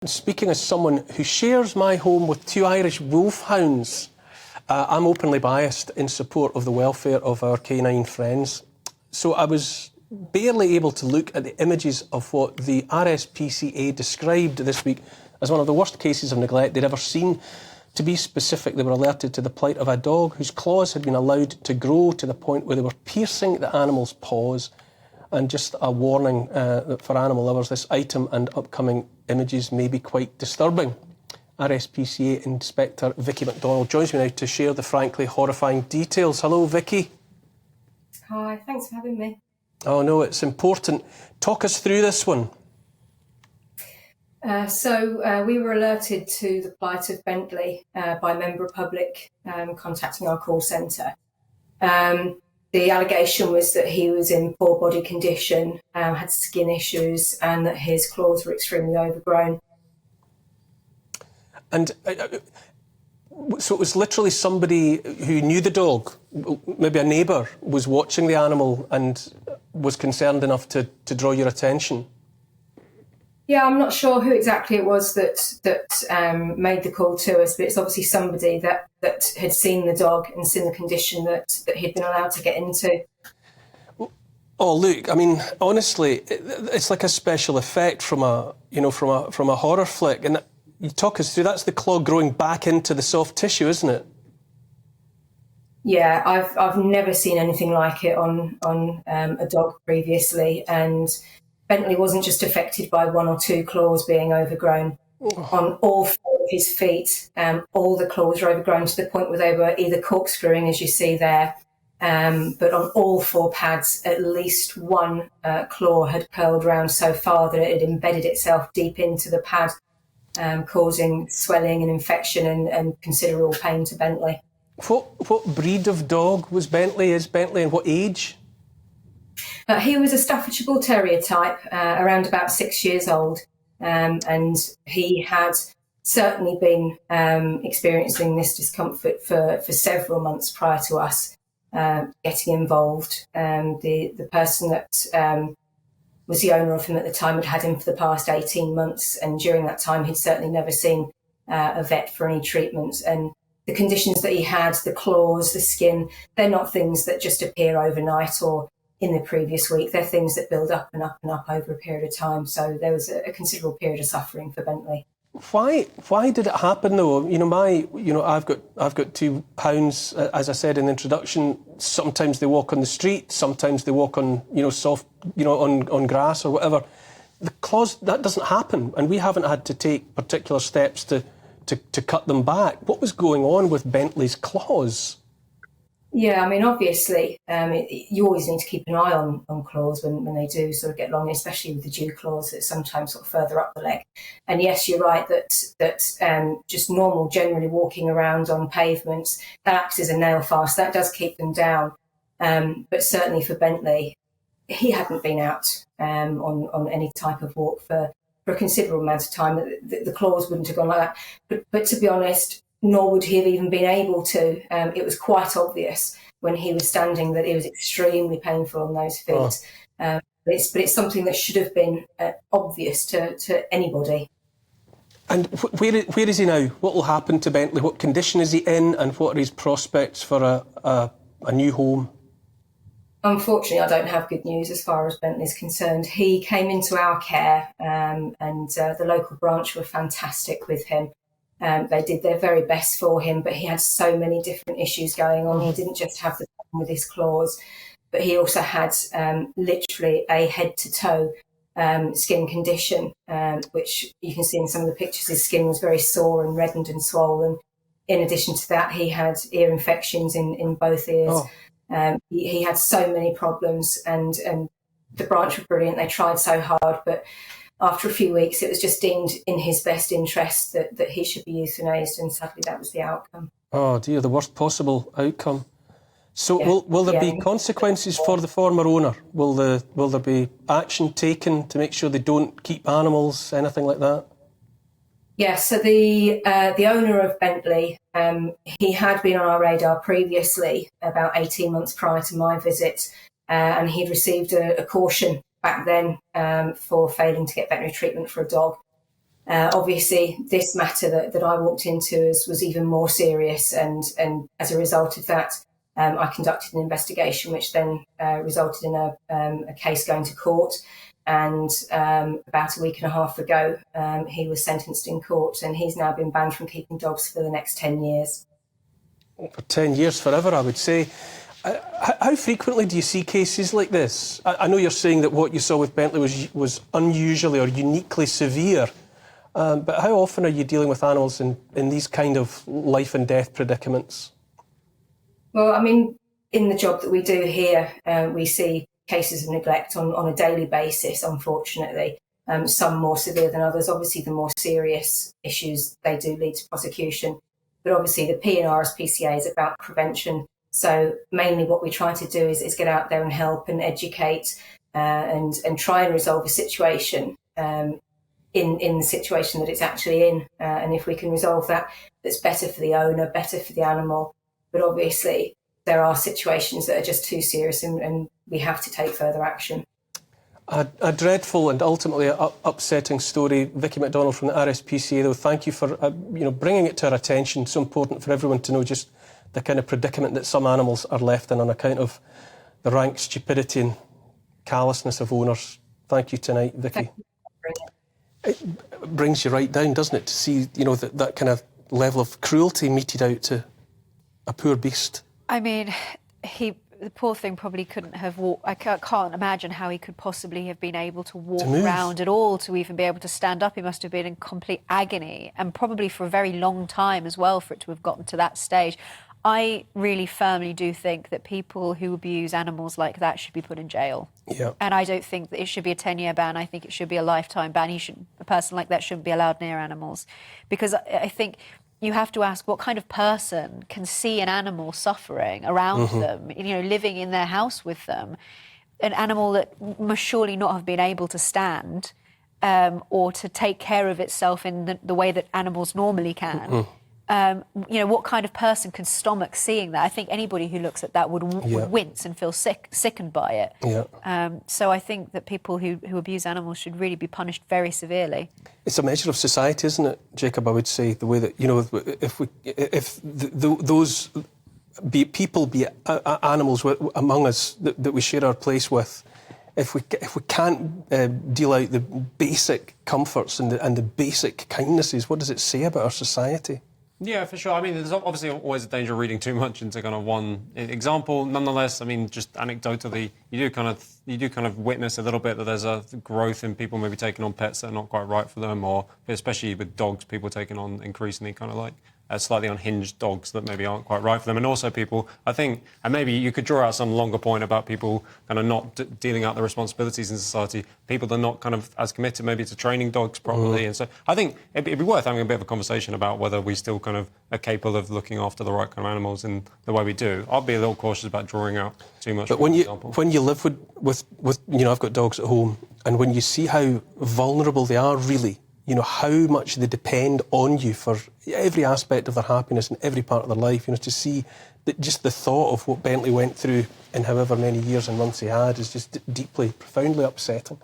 Speaking as someone who shares my home with two Irish wolfhounds, I'm openly biased in support of the welfare of our canine friends. So I was barely able to look at the images of what the RSPCA described this week as one of the worst cases of neglect they'd ever seen. To be specific, they were alerted to the plight of a dog whose claws had been allowed to grow to the point where they were piercing the animal's paws. And just a warning for animal lovers, this item and upcoming images may be quite disturbing. RSPCA Inspector Vicki McDonald joins me now to share the frankly horrifying details. Hello, Vicki. Hi, thanks for having me. Oh no, it's important. Talk us through this one. We were alerted to the plight of Bentley by a member of public contacting our call centre. The allegation was that he was in poor body condition, had skin issues, and that his claws were extremely overgrown. And so it was literally somebody who knew the dog, maybe a neighbour, was watching the animal and was concerned enough to draw your attention? Yeah, I'm not sure who exactly it was that made the call to us, but it's obviously somebody that had seen the dog and seen the condition that he'd been allowed to get into. Oh, look, I mean, honestly, it's like a special effect from a horror flick. And you talk us through, that's the claw growing back into the soft tissue, isn't it? Yeah, I've never seen anything like it on a dog previously, and Bentley wasn't just affected by one or two claws being overgrown. On all four of his feet, all the claws were overgrown to the point where they were either corkscrewing, as you see there, but on all four pads, at least one claw had curled round so far that it had embedded itself deep into the pad, causing swelling and infection and considerable pain to Bentley. What breed of dog was Bentley? Is Bentley, and what age? He was a Staffordshire Bull Terrier type, around about 6 years old, and he had certainly been experiencing this discomfort for several months prior to us getting involved. The person that was the owner of him at the time had him for the past 18 months, and during that time he'd certainly never seen a vet for any treatment. And the conditions that he had, the claws, the skin, they're not things that just appear overnight or in the previous week. They're things that build up and up and up over a period of time. So there was a considerable period of suffering for Bentley. Why did it happen though? I've got two hounds, as I said in the introduction. Sometimes they walk on the street, sometimes they walk on soft, on grass or whatever. The claws, that doesn't happen, and we haven't had to take particular steps to cut them back. What was going on with Bentley's claws? Yeah, I mean, obviously, you always need to keep an eye on claws when they do sort of get long, especially with the dew claws that sometimes sort of further up the leg. And yes, you're right that just normal, generally walking around on pavements, that acts as a nail fast. That does keep them down. But certainly for Bentley, he hadn't been out on any type of walk for a considerable amount of time. The claws wouldn't have gone like that. But to be honest, nor would he have even been able to. It was quite obvious when he was standing that it was extremely painful on those feet. Oh. But it's something that should have been obvious to anybody. And where is he now? What will happen to Bentley? What condition is he in, and what are his prospects for a new home? Unfortunately, I don't have good news as far as Bentley is concerned. He came into our care, and the local branch were fantastic with him. They did their very best for him, but he had so many different issues going on. He didn't just have the problem with his claws, but he also had literally a head-to-toe skin condition, which you can see in some of the pictures. His skin was very sore and reddened and swollen. In addition to that, he had ear infections in both ears. Oh. He had so many problems, and the branch were brilliant. They tried so hard, but after a few weeks, it was just deemed in his best interest that he should be euthanased, and sadly that was the outcome. Oh dear, the worst possible outcome. So yeah. Will there be consequences for the former owner? Will there be action taken to make sure they don't keep animals, anything like that? Yeah, so the owner of Bentley, he had been on our radar previously, about 18 months prior to my visit, and he'd received a caution back then for failing to get veterinary treatment for a dog. Obviously, this matter that I walked into was even more serious, and as a result of that, I conducted an investigation, which then resulted in a case going to court. And about a week and a half ago, he was sentenced in court, and he's now been banned from keeping dogs for the next 10 years. For 10 years, forever, I would say. How frequently do you see cases like this? I know you're saying that what you saw with Bentley was unusually or uniquely severe, but how often are you dealing with animals in these kind of life and death predicaments? Well, I mean, in the job that we do here, we see cases of neglect on a daily basis, unfortunately, some more severe than others. Obviously, the more serious issues, they do lead to prosecution. But obviously, the P in RSPCA is about prevention. So mainly what we try to do is get out there and help and educate and try and resolve a situation in the situation that it's actually in. And if we can resolve that, that's better for the owner, better for the animal. But obviously, there are situations that are just too serious and we have to take further action. A dreadful and ultimately upsetting story. Vicki McDonald from the RSPCA, though, thank you for bringing it to our attention. It's so important for everyone to know just the kind of predicament that some animals are left in on account of the rank stupidity and callousness of owners. Thank you tonight, Vicki. It brings you right down, doesn't it, to see that kind of level of cruelty meted out to a poor beast. I mean, the poor thing probably couldn't have walked. I can't imagine how he could possibly have been able to walk around at all, to even be able to stand up. He must have been in complete agony, and probably for a very long time as well for it to have gotten to that stage. I really firmly do think that people who abuse animals like that should be put in jail. Yeah. And I don't think that it should be a 10-year ban. I think it should be a lifetime ban. A person like that shouldn't be allowed near animals. Because I think you have to ask, what kind of person can see an animal suffering around them, living in their house with them, an animal that must surely not have been able to stand or to take care of itself in the way that animals normally can. What kind of person can stomach seeing that? I think anybody who looks at that would wince and feel sickened by it. Yeah. So I think that people who abuse animals should really be punished very severely. It's a measure of society, isn't it, Jacob? I would say the way that if those be it people, be it animals among us that we share our place with, if we can't deal out the basic comforts and the basic kindnesses, what does it say about our society? Yeah, for sure. I mean, there's obviously always a danger of reading too much into kind of one example. Nonetheless, I mean, just anecdotally, you do kind of witness a little bit that there's a growth in people maybe taking on pets that are not quite right for them, or especially with dogs, people taking on increasingly kind of like slightly unhinged dogs that maybe aren't quite right for them. And also people, I think, and maybe you could draw out some longer point about people kind of not dealing out their responsibilities in society, people that are not kind of as committed maybe to training dogs properly. And so I think it'd be worth having a bit of a conversation about whether we still kind of are capable of looking after the right kind of animals in the way we do. I'll be a little cautious about drawing out too much. But when you live with I've got dogs at home, and when you see how vulnerable they are really, how much they depend on you for every aspect of their happiness and every part of their life. To see that just the thought of what Bentley went through in however many years and months he had is just deeply, profoundly upsetting.